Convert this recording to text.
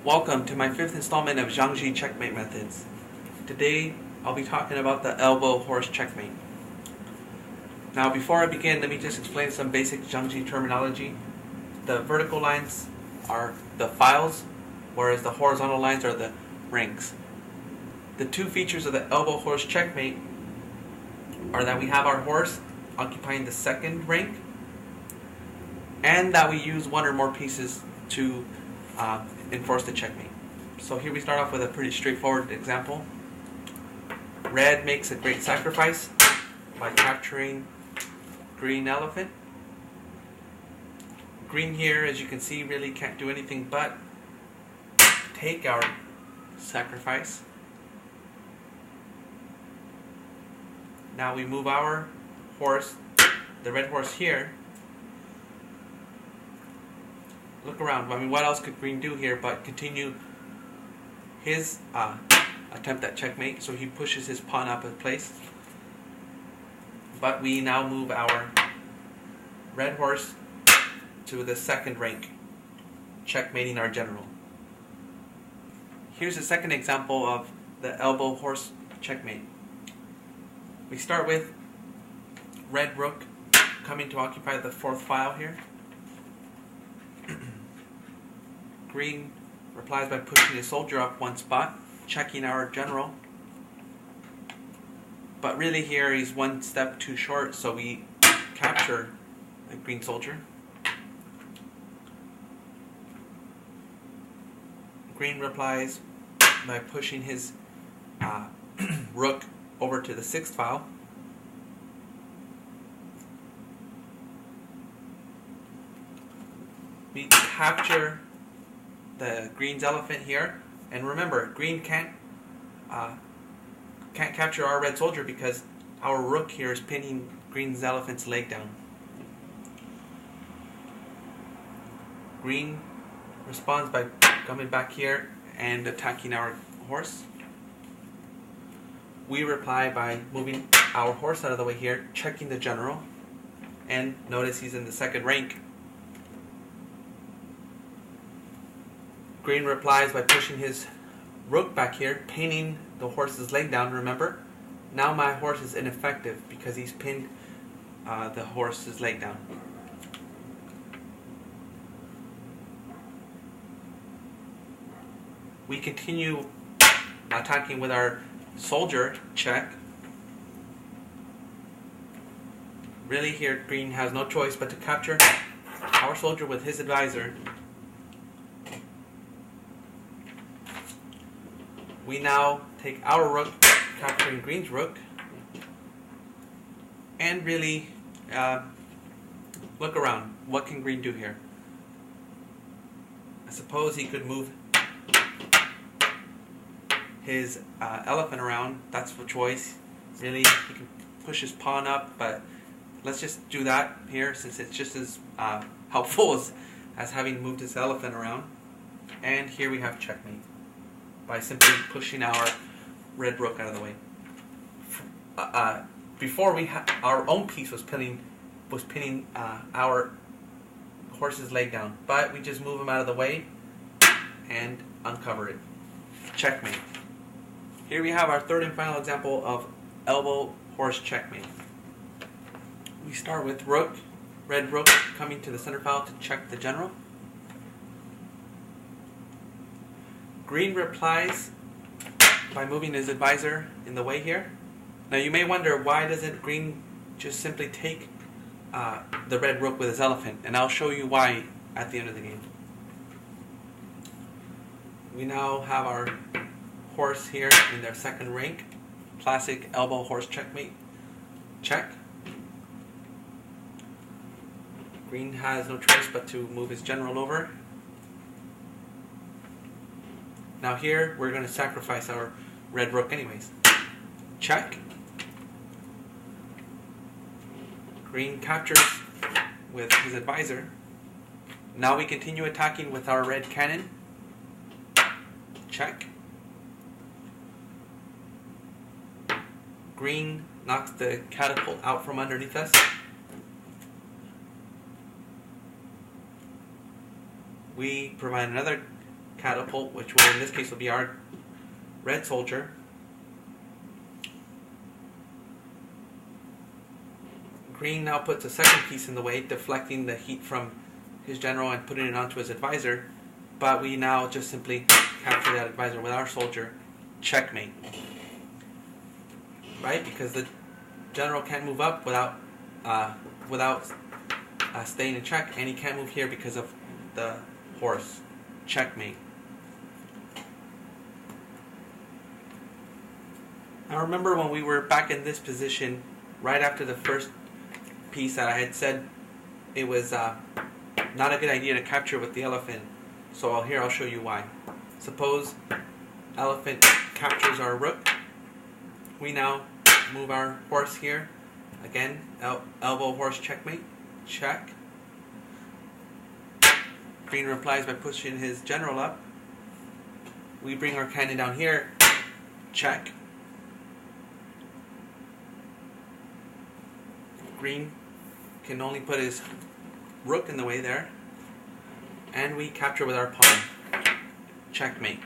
Welcome to my fifth installment of Xiang Checkmate methods. Today I'll be talking about the elbow horse checkmate. Now before I begin, let me just explain some basic xiang terminology. The vertical lines are the files, whereas the horizontal lines are the ranks. The two features of the elbow horse checkmate are that we have our horse occupying the second rank, and that we use one or more pieces to enforce the checkmate. So here we start off with a pretty straightforward example. Red makes a great sacrifice by capturing green elephant. Green here, as you can see, really can't do anything but take our sacrifice. Now we move our horse, the red horse here. Look around. I mean, what else could green do here but continue his attempt at checkmate? So he pushes his pawn up a place. But we now move our red horse to the second rank, checkmating our general. Here's a second example of the elbow horse checkmate. We start with red rook coming to occupy the fourth file here. Green replies by pushing his soldier up one spot, checking our general. But really here he's one step too short, so we capture the green soldier. Green replies by pushing his rook over to the sixth file. We capture the green's elephant here, and remember, green can't capture our red soldier because our rook here is pinning green's elephant's leg down. Green responds by coming back here and attacking our horse. We reply by moving our horse out of the way here, checking the general, and notice he's in the second rank. Green replies by pushing his rook back here, pinning the horse's leg down. Remember, now my horse is ineffective because he's pinned the horse's leg down. We continue attacking with our soldier, check. Really here, green has no choice but to capture our soldier with his advisor. We now take our rook, capturing green's rook, and really look around. What can green do here? I suppose he could move his elephant around. That's the choice. Really, he can push his pawn up, but let's just do that here since it's just as helpful as having moved his elephant around. And here we have checkmate by simply pushing our red rook out of the way. Before our own piece was pinning our horse's leg down, but we just move him out of the way and uncover it. Checkmate. Here we have our third and final example of elbow horse checkmate. We start with rook, red rook coming to the center file to check the general. Green replies by moving his advisor in the way here. Now you may wonder, why doesn't green just simply take the red rook with his elephant? And I'll show you why at the end of the game. We now have our horse here in their second rank. Classic elbow horse checkmate. Check. Green has no choice but to move his general over. Now here, we're going to sacrifice our red rook anyways. Check. Green captures with his advisor. Now we continue attacking with our red cannon. Check. Green knocks the catapult out from underneath us. We provide another catapult, which will in this case will be our red soldier. Green now puts a second piece in the way, deflecting the heat from his general and putting it onto his advisor. But we now just simply capture that advisor with our soldier. Checkmate. Right? Because the general can't move up without staying in check, and he can't move here because of the horse. Checkmate. Now remember when we were back in this position, right after the first piece that I had said it was not a good idea to capture with the elephant. So here I'll show you why. Suppose elephant captures our rook. We now move our horse here. Again, elbow horse checkmate. Check. Green replies by pushing his general up. We bring our cannon down here. Check. Green can only put his rook in the way there. And we capture with our pawn. Checkmate.